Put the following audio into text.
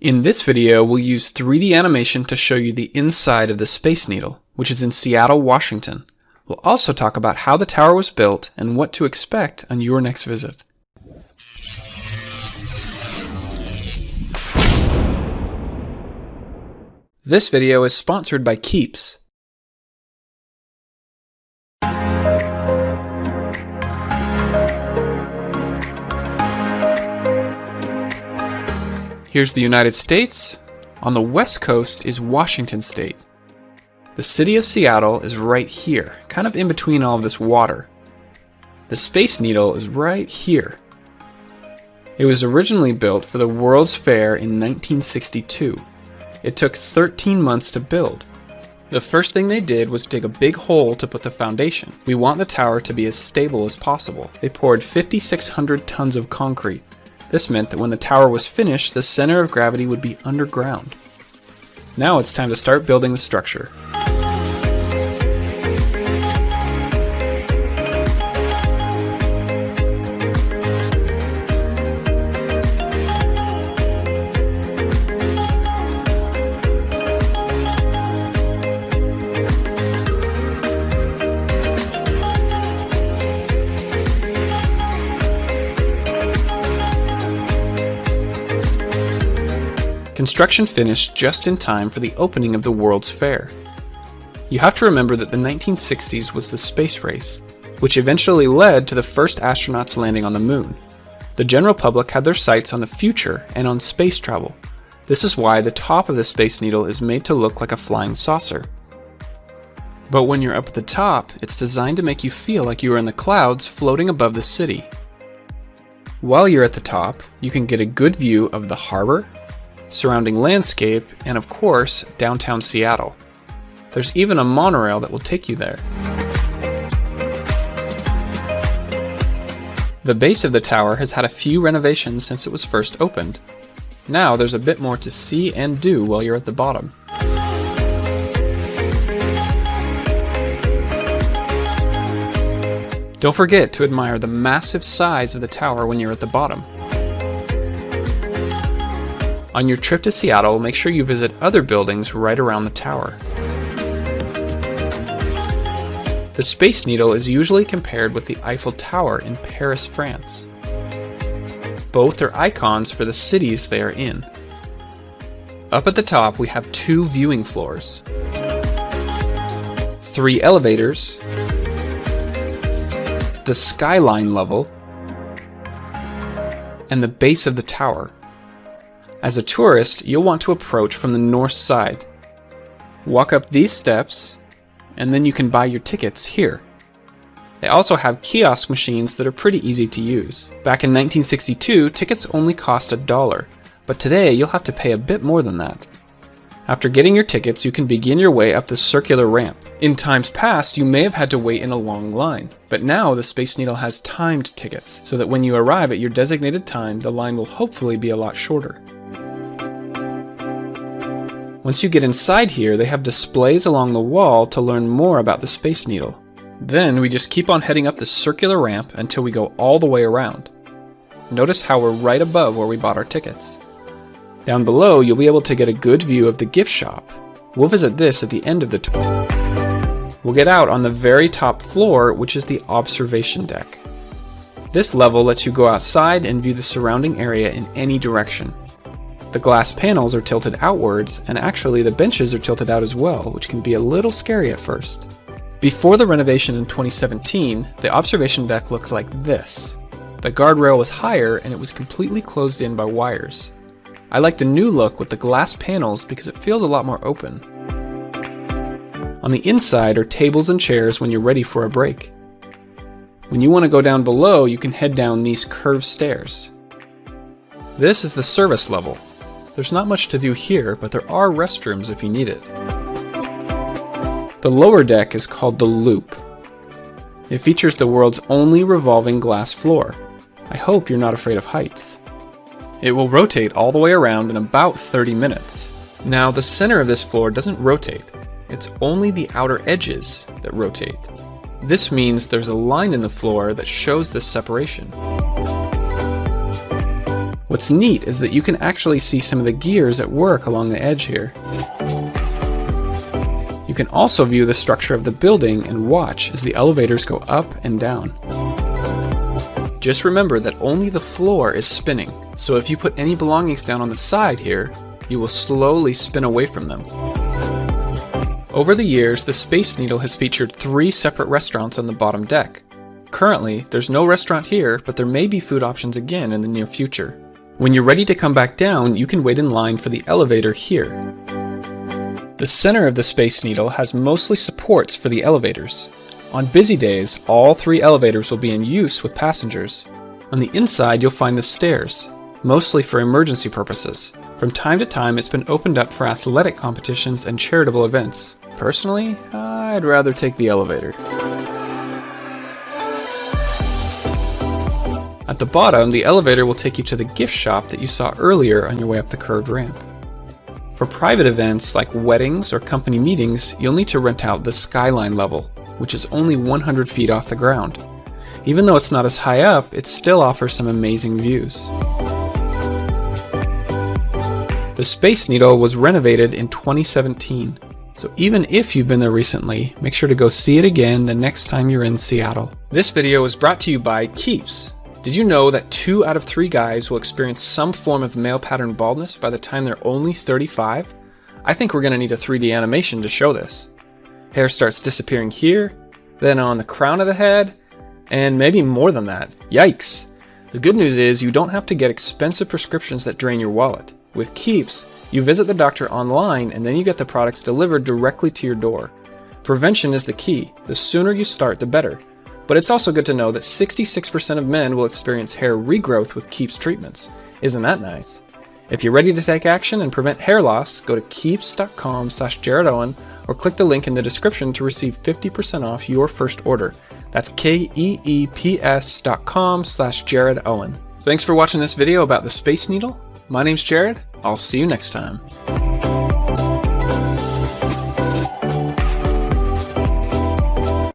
In this video, we'll use 3D animation to show you the inside of the Space Needle, which is in Seattle, Washington. We'll also talk about how the tower was built and what to expect on your next visit. This video is sponsored by Keeps. Here's the United States. On the west coast is Washington State. The city of Seattle is right here, kind of in between all of this water. The Space Needle is right here. It was originally built for the World's Fair in 1962. It took 13 months to build. The first thing they did was dig a big hole to put the foundation. We want the tower to be as stable as possible. They poured 5,600 tons of concrete. This meant that when the tower was finished, the center of gravity would be underground. Now it's time to start building the structure. Construction finished just in time for the opening of the World's Fair. You have to remember that the 1960s was the space race, which eventually led to the first astronauts landing on the moon. The general public had their sights on the future and on space travel. This is why the top of the Space Needle is made to look like a flying saucer. But when you're up at the top, it's designed to make you feel like you are in the clouds floating above the city. While you're at the top, you can get a good view of the harbor, surrounding landscape, and of course, downtown Seattle. There's even a monorail that will take you there. The base of the tower has had a few renovations since it was first opened. Now there's a bit more to see and do while you're at the bottom. Don't forget to admire the massive size of the tower when you're at the bottom. On your trip to Seattle, make sure you visit other buildings right around the tower. The Space Needle is usually compared with the Eiffel Tower in Paris, France. Both are icons for the cities they are in. Up at the top, we have 2 viewing floors, 3 elevators, the skyline level, and the base of the tower. As a tourist, you'll want to approach from the north side. Walk up these steps, and then you can buy your tickets here. They also have kiosk machines that are pretty easy to use. Back in 1962, tickets only cost $1, but today you'll have to pay a bit more than that. After getting your tickets, you can begin your way up the circular ramp. In times past, you may have had to wait in a long line, but now the Space Needle has timed tickets, so that when you arrive at your designated time, the line will hopefully be a lot shorter. Once you get inside here, they have displays along the wall to learn more about the Space Needle. Then we just keep on heading up the circular ramp until we go all the way around. Notice how we're right above where we bought our tickets. Down below, you'll be able to get a good view of the gift shop. We'll visit this at the end of the tour. We'll get out on the very top floor, which is the observation deck. This level lets you go outside and view the surrounding area in any direction. The glass panels are tilted outwards, and actually the benches are tilted out as well, which can be a little scary at first. Before the renovation in 2017, the observation deck looked like this. The guardrail was higher and it was completely closed in by wires. I like the new look with the glass panels because it feels a lot more open. On the inside are tables and chairs when you're ready for a break. When you want to go down below, you can head down these curved stairs. This is the service level. There's not much to do here, but there are restrooms if you need it. The lower deck is called the Loop. It features the world's only revolving glass floor. I hope you're not afraid of heights. It will rotate all the way around in about 30 minutes. Now, the center of this floor doesn't rotate. It's only the outer edges that rotate. This means there's a line in the floor that shows this separation. What's neat is that you can actually see some of the gears at work along the edge here. You can also view the structure of the building and watch as the elevators go up and down. Just remember that only the floor is spinning, so if you put any belongings down on the side here, you will slowly spin away from them. Over the years, the Space Needle has featured 3 separate restaurants on the bottom deck. Currently, there's no restaurant here, but there may be food options again in the near future. When you're ready to come back down, you can wait in line for the elevator here. The center of the Space Needle has mostly supports for the elevators. On busy days, all 3 elevators will be in use with passengers. On the inside, you'll find the stairs, mostly for emergency purposes. From time to time, it's been opened up for athletic competitions and charitable events. Personally, I'd rather take the elevator. At the bottom, the elevator will take you to the gift shop that you saw earlier on your way up the curved ramp. For private events like weddings or company meetings, you'll need to rent out the skyline level, which is only 100 feet off the ground. Even though it's not as high up, it still offers some amazing views. The Space Needle was renovated in 2017, so even if you've been there recently, make sure to go see it again the next time you're in Seattle. This video was brought to you by Keeps. Did you know that 2 out of 3 guys will experience some form of male pattern baldness by the time they're only 35? I think we're going to need a 3D animation to show this. Hair starts disappearing here, then on the crown of the head, and maybe more than that. Yikes! The good news is you don't have to get expensive prescriptions that drain your wallet. With Keeps, you visit the doctor online and then you get the products delivered directly to your door. Prevention is the key. The sooner you start, the better. But it's also good to know that 66% of men will experience hair regrowth with Keeps treatments. Isn't that nice? If you're ready to take action and prevent hair loss, go to keeps.com/JaredOwen or click the link in the description to receive 50% off your first order. That's keeps.com/JaredOwen. Thanks for watching this video about the Space Needle. My name's Jared. I'll see you next time.